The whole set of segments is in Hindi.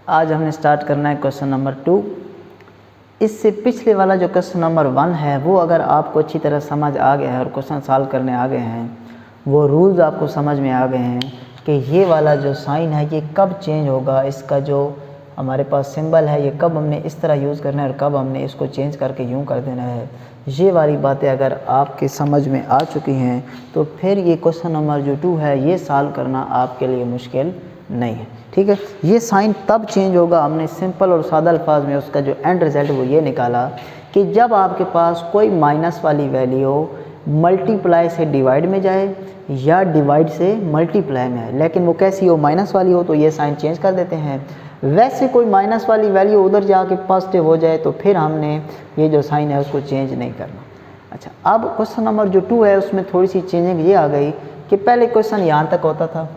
आज हमने स्टार्ट करना है क्वेश्चन नंबर 2। इससे पिछले वाला जो क्वेश्चन नंबर 1 है वो अगर आपको अच्छी तरह समझ आ गया है और क्वेश्चन सॉल्व करने आ गए हैं, वो रूल्स आपको समझ में आ गए हैं कि ये वाला जो साइन है ये कब चेंज होगा, इसका जो हमारे पास सिंबल है ये कब हमने इस तरह यूज़ करना है और कब हमने इसको चेंज करके यूँ कर देना है, ये वाली बातें अगर आपके समझ में आ चुकी हैं तो फिर ये क्वेश्चन नंबर जो 2 है ये सॉल्व करना आपके लिए मुश्किल नहीं है। ठीक है, ये साइन तब चेंज होगा, हमने सिंपल और सादा अल्फाज में उसका जो एंड रिज़ल्ट वो ये निकाला कि जब आपके पास कोई माइनस वाली वैल्यू मल्टीप्लाई से डिवाइड में जाए या डिवाइड से मल्टीप्लाई में आए, लेकिन वो कैसी हो, माइनस वाली हो, तो ये साइन चेंज कर देते हैं। वैसे कोई माइनस वाली वैल्यू उधर जाके पॉजिटिव हो जाए तो फिर हमने ये जो साइन है उसको चेंज नहीं करना। अच्छा, अब क्वेश्चन नंबर जो 2 है उसमें थोड़ी सी चेंजिंग ये आ गई कि पहले क्वेश्चन यहाँ तक होता था,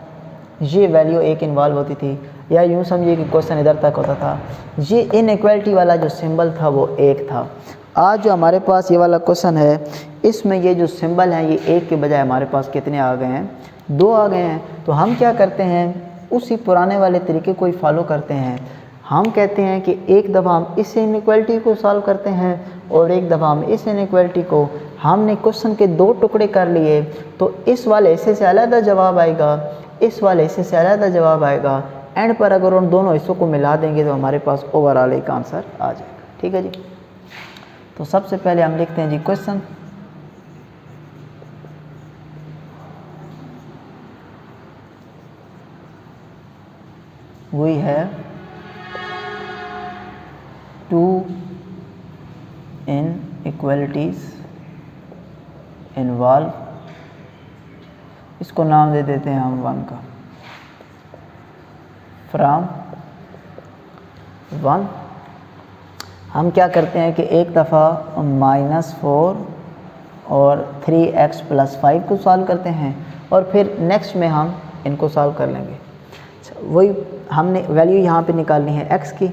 ये वैल्यू एक इन्वॉल्व होती थी, या यूँ समझिए कि क्वेश्चन इधर तक होता था, ये इनइक्वालिटी वाला जो सिंबल था वो एक था। आज जो हमारे पास ये वाला क्वेश्चन है इसमें ये जो सिंबल हैं ये एक के बजाय हमारे पास कितने आ गए हैं, 2 आ गए हैं। तो हम क्या करते हैं, उसी पुराने वाले तरीके को ही फॉलो करते हैं। हम कहते हैं कि एक दफ़ा हम इस इनइक्वालिटी को सॉल्व करते हैं और एक दफ़ा हम इस इनइक्वालिटी को, हमने क्वेश्चन के 2 टुकड़े कर लिए तो इस वाले हिस्से से अलग जवाब आएगा, इस वाले हिस्से से अलग जवाब आएगा। एंड पर अगर उन दोनों हिस्सों को मिला देंगे तो हमारे पास ओवरऑल एक आंसर आ जाएगा। ठीक है जी, तो सबसे पहले हम लिखते हैं जी क्वेश्चन। वही है 2 इनइक्वालिटीज इन्वॉल्व, इसको नाम दे देते हैं हम 1 का, फ्रॉम 1। हम क्या करते हैं कि एक दफ़ा -4 और 3x + 5 को सॉल्व करते हैं और फिर नेक्स्ट में हम इनको सॉल्व कर लेंगे। वही हमने वैल्यू यहाँ पे निकालनी है x की,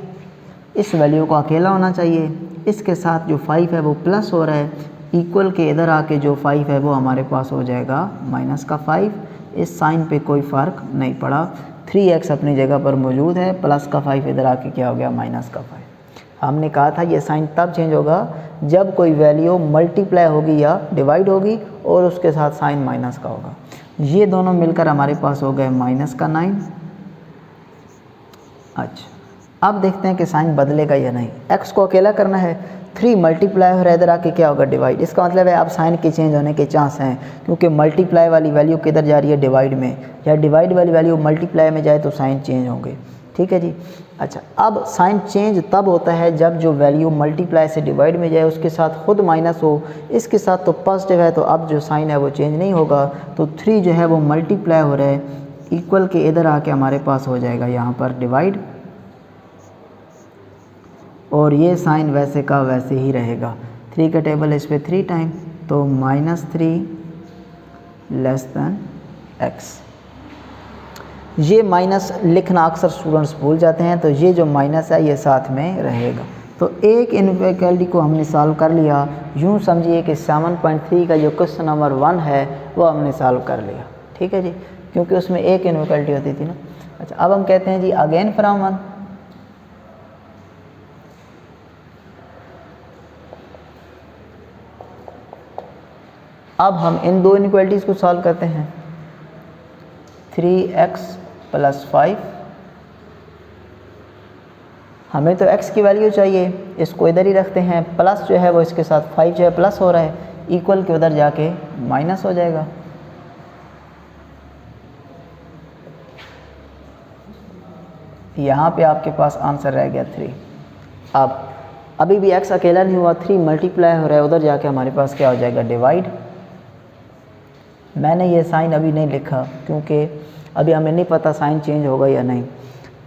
इस वैल्यू को अकेला होना चाहिए, इसके साथ जो 5 है वो प्लस हो रहा है, इक्वल के इधर आके जो 5 है वो हमारे पास हो जाएगा -5। इस साइन पे कोई फ़र्क नहीं पड़ा, 3x अपनी जगह पर मौजूद है, प्लस का 5 इधर आके क्या हो गया, -5। हमने कहा था ये साइन तब चेंज होगा जब कोई वैल्यू मल्टीप्लाई होगी या डिवाइड होगी और उसके साथ साइन माइनस का होगा। ये दोनों मिलकर हमारे पास हो गए -9। अच्छा, अब देखते हैं कि साइन बदलेगा या नहीं। x को अकेला करना है, 3 मल्टीप्लाई और इधर आके क्या होगा, डिवाइड। इसका मतलब है अब साइन के चेंज होने के चांस हैं, क्योंकि मल्टीप्लाई वाली वैल्यू किधर जा रही है, डिवाइड में, या डिवाइड वाली वैल्यू मल्टीप्लाई में जाए तो साइन चेंज होंगे। ठीक है जी। अच्छा, अब साइन चेंज तब होता है जब जो वैल्यू मल्टीप्लाई से डिवाइड में जाए उसके साथ खुद माइनस हो, इसके साथ तो पॉजिटिव है, तो अब जो साइन है वो चेंज नहीं होगा। तो 3 जो है वो मल्टीप्लाई हो रहा है, इक्वल के इधर आके हमारे पास हो जाएगा यहाँ पर डिवाइड, और ये साइन वैसे का वैसे ही रहेगा। 3 का टेबल इस पर 3 टाइम, तो -3 < x। ये माइनस लिखना अक्सर स्टूडेंट्स भूल जाते हैं, तो ये जो माइनस है ये साथ में रहेगा। तो एक इनइक्वालिटी को हमने सॉल्व कर लिया। यूँ समझिए कि 7.3 का जो क्वेश्चन नंबर 1 है वो हमने सॉल्व कर लिया। ठीक है जी, क्योंकि उसमें एक इनइक्वालिटी होती थी ना। अच्छा, अब हम कहते हैं जी अगेन फ्रॉम 1। अब हम इन 2 इनइक्वालिटीज़ को सॉल्व करते हैं। 3x + 5, हमें तो x की वैल्यू चाहिए, इसको इधर ही रखते हैं, प्लस जो है वो इसके साथ 5 जो है प्लस हो रहा है, इक्वल के उधर जाके माइनस हो जाएगा। यहाँ पे आपके पास आंसर रह गया 3। अब अभी भी x अकेला नहीं हुआ, 3 मल्टीप्लाई हो रहा है, उधर जाके हमारे पास क्या हो जाएगा, डिवाइड। मैंने ये साइन अभी नहीं लिखा क्योंकि अभी हमें नहीं पता साइन चेंज होगा या नहीं।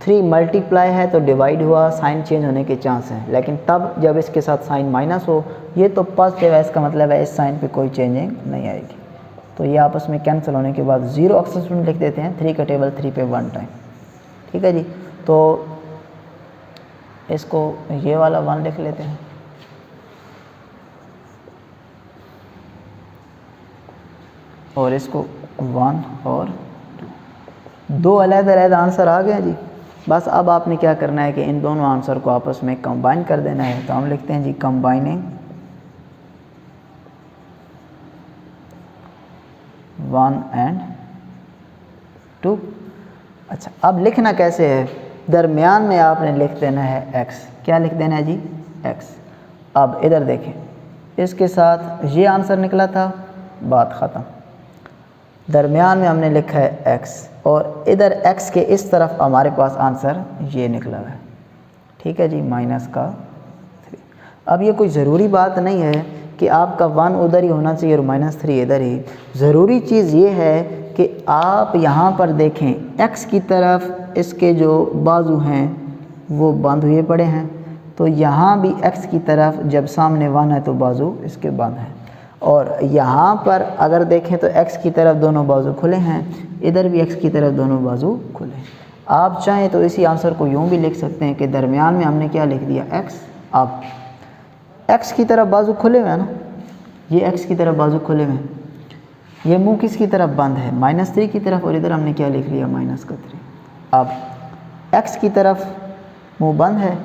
3 मल्टीप्लाई है तो डिवाइड हुआ, साइन चेंज होने के चांस हैं, लेकिन तब जब इसके साथ साइन माइनस हो। ये तो पॉजिटिव है, इसका मतलब है इस साइन पे कोई चेंजिंग नहीं आएगी। तो ये आपस में कैंसिल होने के बाद 0 अक्सर स्टूडेंट लिख देते हैं। 3 का टेबल 3 पे 1 टाइम। ठीक है जी, तो इसको ये वाला 1 लिख लेते हैं। और इसको 1 और 2 अलग-अलग आंसर आ गया जी। बस अब आपने क्या करना है कि इन दोनों आंसर को आपस में कंबाइन कर देना है। तो हम लिखते हैं जी कंबाइनिंग 1 and 2। अच्छा, अब लिखना कैसे है, दरमियान में आपने लिख देना है x। क्या लिख देना है जी, x। अब इधर देखें, इसके साथ ये आंसर निकला था, बात ख़त्म। दरमियान में हमने लिखा है x और इधर x के इस तरफ हमारे पास आंसर ये निकला है, ठीक है जी, -3। अब ये कोई ज़रूरी बात नहीं है कि आपका 1 उधर ही होना चाहिए और -3 इधर ही। ज़रूरी चीज़ ये है कि आप यहाँ पर देखें x की तरफ इसके जो बाजू हैं वो बंद हुए पड़े हैं, तो यहाँ भी x की तरफ जब सामने 1 है तो बाजू इसके बंद हैं। और यहाँ पर अगर देखें तो x की तरफ दोनों बाजू खुले हैं, इधर भी x की तरफ दोनों बाजू खुले हैं। आप चाहें तो इसी आंसर को यूँ भी लिख सकते हैं कि दरमियान में हमने क्या लिख दिया, x। अब x की तरफ बाजू खुले हुए हैं ना, ये x की तरफ बाजू खुले हुए हैं, ये मुंह किसकी तरफ बंद है, -3 की तरफ, और इधर हमने क्या लिख लिया, -3। अब x की तरफ मुंह बंद है,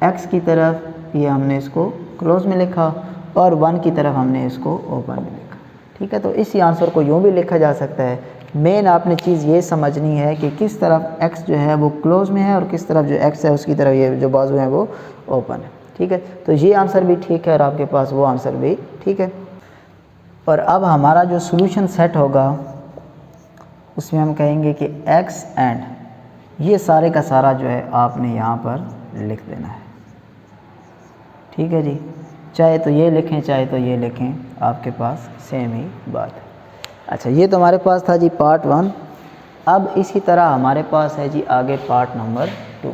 x की तरफ ये हमने इसको क्लोज में लिखा और 1 की तरफ हमने इसको ओपन में लिखा, ठीक है। तो इसी आंसर को यूँ भी लिखा जा सकता है। मेन आपने चीज़ ये समझनी है कि किस तरफ x जो है वो क्लोज में है और किस तरफ जो x है उसकी तरफ ये जो बाजू है वो ओपन है, ठीक है। तो ये आंसर भी ठीक है और आपके पास वो आंसर भी ठीक है। और अब हमारा जो सॉल्यूशन सेट होगा उसमें हम कहेंगे कि x एंड ये सारे का सारा जो है आपने यहाँ पर लिख देना है, ठीक है जी। चाहे तो ये लिखें चाहे तो ये लिखें, आपके पास सेम ही बात है। अच्छा, ये तो हमारे पास था जी पार्ट 1। अब इसी तरह हमारे पास है जी आगे पार्ट नंबर 2।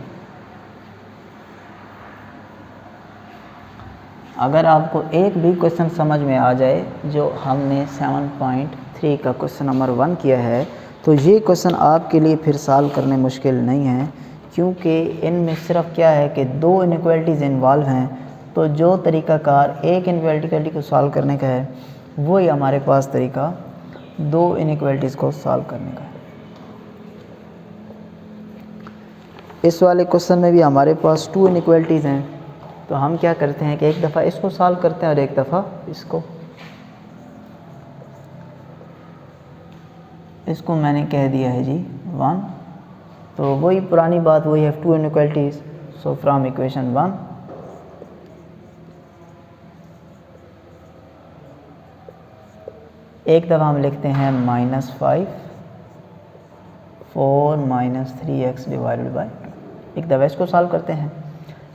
अगर आपको एक भी क्वेश्चन समझ में आ जाए जो हमने 7.3 का क्वेश्चन नंबर 1 किया है, तो ये क्वेश्चन आपके लिए फिर सॉल्व करने मुश्किल नहीं है, क्योंकि इनमें सिर्फ क्या है कि 2 इनइक्वालिटीज़ इन्वॉल्व हैं। तो जो तरीक़ाकार एक इनइक्वालिटी को सॉल्व करने का है वही हमारे पास तरीका 2 इनइक्वालिटीज़ को सॉल्व करने का है। इस वाले क्वेश्चन में भी हमारे पास 2 इनइक्वालिटीज़ हैं, तो हम क्या करते हैं कि एक दफ़ा इसको सॉल्व करते हैं और एक दफ़ा इसको मैंने कह दिया है जी 1। तो वही पुरानी बात, वही है 2 इनइक्वालिटीज़। सो फ्रॉम इक्वेशन 1 एक दफ़ा हम लिखते हैं -5 4 -3x डिवाइडेड बाई 2। एक दफ़ा इसको सॉल्व करते हैं,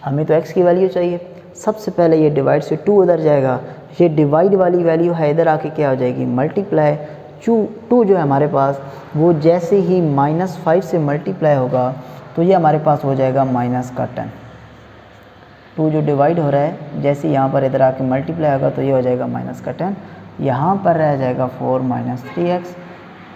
हमें तो x की वैल्यू चाहिए। सबसे पहले ये डिवाइड से 2 उधर जाएगा, ये डिवाइड वाली वैल्यू है इधर आके क्या हो जाएगी, मल्टीप्लाई। 2 जो है हमारे पास वो जैसे ही -5 से मल्टीप्लाई होगा तो ये हमारे पास हो जाएगा -10। 2 जो डिवाइड हो रहा है जैसे यहाँ पर इधर आके मल्टीप्लाई होगा तो ये हो जाएगा -10। यहाँ पर रह जाएगा 4 -3x।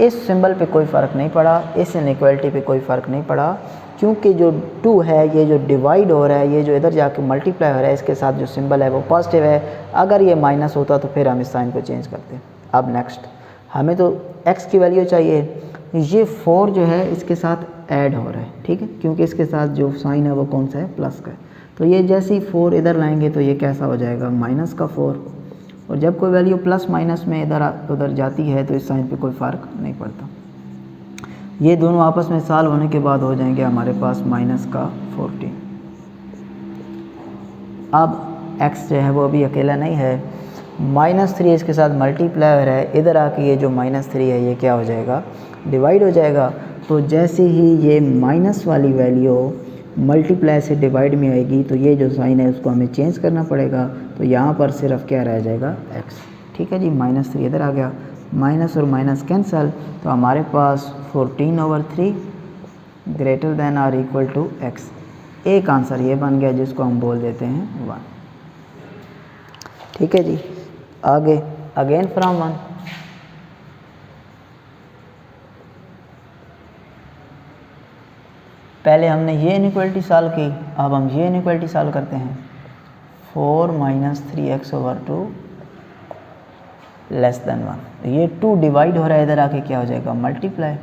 इस सिंबल पे कोई फ़र्क नहीं पड़ा, इस इनइक्वालिटी पे कोई फ़र्क नहीं पड़ा, क्योंकि जो 2 है ये जो डिवाइड हो रहा है, ये जो इधर जाके मल्टीप्लाई हो रहा है, इसके साथ जो सिंबल है वो पॉजिटिव है। अगर ये माइनस होता तो फिर हम इस साइन को चेंज करते। अब नेक्स्ट हमें तो x की वैल्यू चाहिए, ये 4 जो है इसके साथ ऐड हो रहा है, ठीक है, क्योंकि इसके साथ जो साइन है वो कौन सा है, प्लस का है। तो ये जैसे ही 4 इधर लाएंगे तो ये कैसा हो जाएगा, -4। और जब कोई वैल्यू प्लस माइनस में इधर उधर जाती है तो इस साइन पे कोई फ़र्क नहीं पड़ता। ये दोनों आपस में सॉल्व होने के बाद हो जाएंगे हमारे पास -14। अब x जो है वो अभी अकेला नहीं है, -3 इसके साथ मल्टीप्लाई हो रहा है, इधर आके ये जो -3 है ये क्या हो जाएगा, डिवाइड हो जाएगा। तो जैसे ही ये माइनस वाली वैल्यू मल्टीप्लाई से डिवाइड में आएगी तो ये जो साइन है उसको हमें चेंज करना पड़ेगा। तो यहाँ पर सिर्फ क्या रह जाएगा, x, ठीक है जी। -3 इधर आ गया, माइनस और माइनस कैंसल, तो हमारे पास 14/3 ग्रेटर देन और इक्वल टू x। एक आंसर ये बन गया जिसको हम बोल देते हैं 1, ठीक है जी। आगे अगेन फ्रॉम 1, पहले हमने ये इनइक्वालिटी सॉल्व की, अब हम ये इनइक्वालिटी सॉल्व करते हैं। 4 -3x/2 < 1। ये 2 डिवाइड हो रहा है, इधर आके क्या हो जाएगा, मल्टीप्लाई।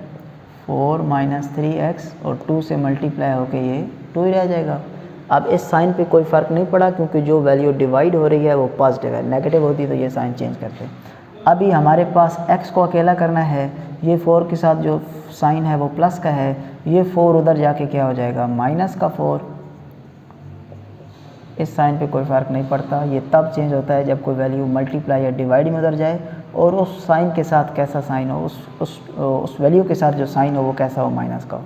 4 माइनस 3x और 2 से मल्टीप्लाई होके ये 2 ही रह जाएगा। अब इस साइन पे कोई फ़र्क नहीं पड़ा क्योंकि जो वैल्यू डिवाइड हो रही है वो पॉजिटिव है, नेगेटिव होती तो ये साइन चेंज करते। अभी हमारे पास x को अकेला करना है, ये 4 के साथ जो साइन है वो प्लस का है, ये 4 उधर जाके क्या हो जाएगा माइनस का 4। इस साइन पे कोई फ़र्क नहीं पड़ता, ये तब चेंज होता है जब कोई वैल्यू मल्टीप्लाई या डिवाइड में उधर जाए और उस साइन के साथ कैसा साइन हो, उस वैल्यू के साथ जो साइन हो वो कैसा हो, माइनस का हो।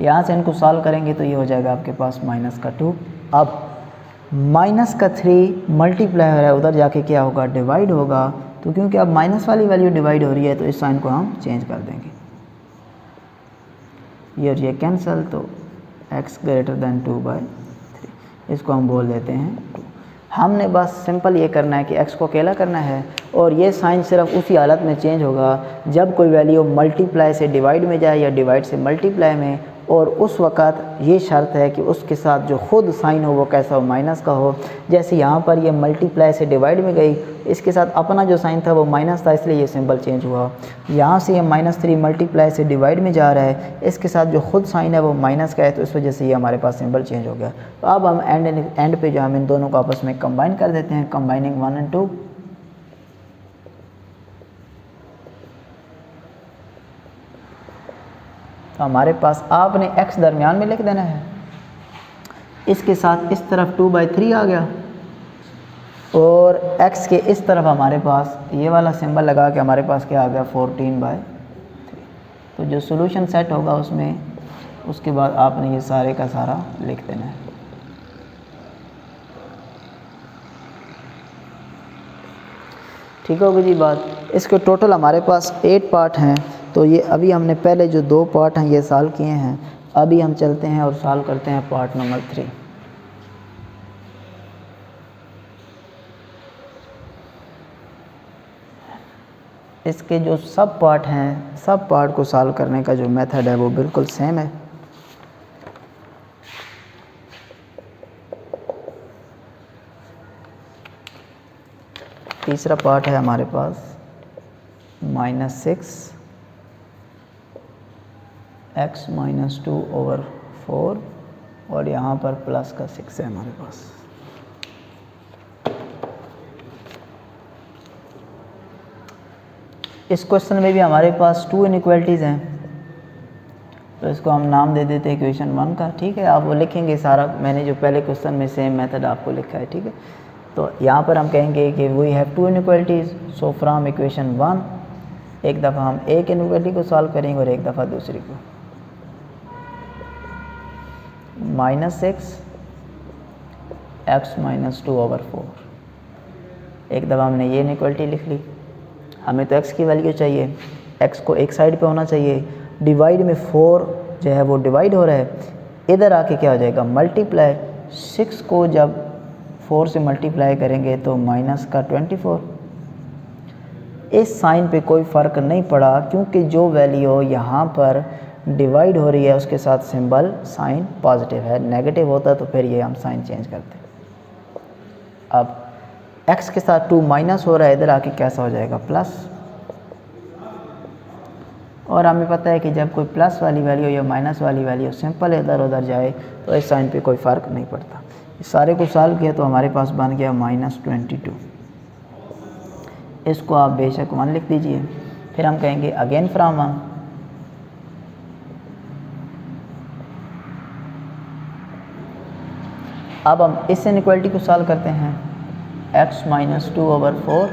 यहाँ से इनको सॉल्व करेंगे तो ये हो जाएगा आपके पास माइनस का 2। अब माइनस का 3 मल्टीप्लाई हो रहा है, उधर जाके क्या होगा डिवाइड होगा, तो क्योंकि अब माइनस वाली वैल्यू डिवाइड हो रही है तो इस साइन को हम चेंज कर देंगे, ये और ये कैंसिल, तो x ग्रेटर दैन 2/3 इसको हम बोल देते हैं 2। हमने बस सिंपल ये करना है कि x को अकेला करना है और ये साइन सिर्फ उसी हालत में चेंज होगा जब कोई वैल्यू मल्टीप्लाई से डिवाइड में जाए या डिवाइड से मल्टीप्लाई में, और उस वक़्त ये शर्त है कि उसके साथ जो खुद साइन हो वो कैसा हो, माइनस का हो। जैसे यहाँ पर ये मल्टीप्लाई से डिवाइड में गई, इसके साथ अपना जो साइन था वो माइनस था, इसलिए ये सिंबल चेंज हुआ। यहाँ से ये -3 मल्टीप्लाई से डिवाइड में जा रहा है, इसके साथ जो खुद साइन है वो माइनस का है, तो इस वजह से ये हमारे पास सिंबल चेंज हो गया। तो अब हम एंड पे जो हम इन दोनों को आपस में कंबाइन कर देते हैं, कंबाइनिंग 1 और 2। तो हमारे पास आपने x दरमियान में लिख देना है, इसके साथ इस तरफ 2/3 आ गया और x के इस तरफ हमारे पास ये वाला सिंबल लगा के हमारे पास क्या आ गया 14/3। तो जो सॉल्यूशन सेट होगा उसमें, उसके बाद आपने ये सारे का सारा लिख देना है। ठीक होगी जी बात। इसके टोटल हमारे पास 8 पार्ट हैं, तो ये अभी हमने पहले जो 2 पार्ट हैं ये सॉल्व किए हैं। अभी हम चलते हैं और सॉल्व करते हैं पार्ट नंबर 3। इसके जो सब पार्ट हैं, सब पार्ट को सॉल्व करने का जो मेथड है वो बिल्कुल सेम है। तीसरा पार्ट है हमारे पास -6 x - 2/4 और यहाँ पर प्लस का 6 है हमारे पास। इस क्वेश्चन में भी हमारे पास 2 इनइक्वालिटीज़ हैं, तो इसको हम नाम दे देते हैं इक्वेशन 1 का। ठीक है, आप वो लिखेंगे सारा, मैंने जो पहले क्वेश्चन में सेम मेथड आपको लिखा है। ठीक है, तो यहाँ पर हम कहेंगे कि we have 2 inequalities, so from equation 1 एक दफ़ा हम एक इनइक्वालिटी को सॉल्व करेंगे और एक दफ़ा दूसरी को। -6 x - 2/4, एक दफ़ा हमने ये इनइक्वालिटी लिख ली। हमें तो x की वैल्यू चाहिए, x को एक साइड पे होना चाहिए, डिवाइड में 4 जो है वो डिवाइड हो रहा है, इधर आके क्या हो जाएगा मल्टीप्लाई। 6 को जब 4 से मल्टीप्लाई करेंगे तो -24। इस साइन पे कोई फ़र्क नहीं पड़ा क्योंकि जो वैल्यू यहाँ पर डिवाइड हो रही है उसके साथ सिंबल साइन पॉजिटिव है, नेगेटिव होता तो फिर ये हम साइन चेंज करते। अब x के साथ 2 माइनस हो रहा है, इधर आके कैसा हो जाएगा प्लस। और हमें पता है कि जब कोई प्लस वाली वैल्यू या माइनस वाली वैल्यू सिंपल इधर उधर जाए तो इस साइन पे कोई फ़र्क नहीं पड़ता। इस सारे को सॉल्व किया तो हमारे पास बन गया -22। इसको आप बेशक 1 लिख दीजिए, फिर हम कहेंगे अगेन फ्रॉम 1। अब हम इस इनइक्वालिटी को सॉल्व करते हैं, x - 2/4।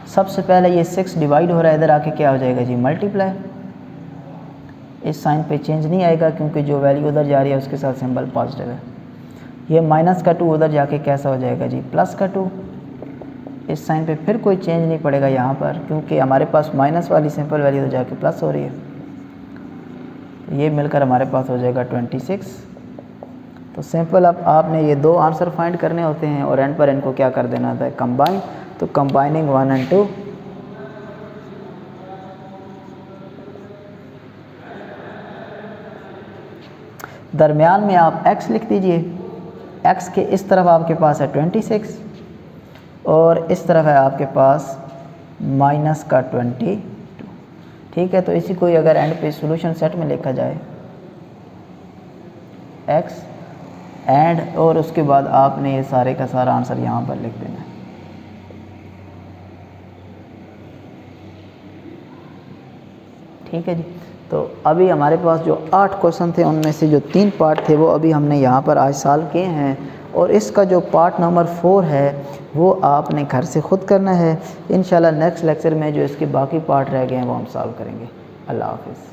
सबसे पहले ये 6 डिवाइड हो रहा है, इधर आके क्या हो जाएगा जी मल्टीप्लाई। इस साइन पे चेंज नहीं आएगा क्योंकि जो वैल्यू उधर जा रही है उसके साथ सिंबल पॉजिटिव है। ये -2 उधर जाके कैसा हो जाएगा जी +2। इस साइन पे फिर कोई चेंज नहीं पड़ेगा यहाँ पर क्योंकि हमारे पास माइनस वाली सिंपल वैल्यू तो जाके प्लस हो रही है। ये मिलकर हमारे पास हो जाएगा 26। तो सिंपल अब आपने ये 2 आंसर फाइंड करने होते हैं और एंड पर इनको क्या कर देना था कंबाइन। तो कंबाइनिंग 1 और 2, दरमियान में आप x लिख दीजिए। x के इस तरफ आपके पास है 26 और इस तरफ है आपके पास -22। ठीक है, तो इसी को ही अगर एंड पे सॉल्यूशन सेट में लिखा जाए x एंड, और उसके बाद आपने ये सारे का सारा आंसर यहाँ पर लिख देना है। ठीक है जी। तो अभी हमारे पास जो 8 क्वेश्चन थे उनमें से जो 3 पार्ट थे वो अभी हमने यहाँ पर आज सॉल्व किए हैं, और इसका जो पार्ट नंबर 4 है वो आपने घर से ख़ुद करना है। इंशाल्लाह नेक्स्ट लेक्चर में जो इसके बाकी पार्ट रह गए हैं वो हम सॉल्व करेंगे। अल्लाह हाफ़िज़।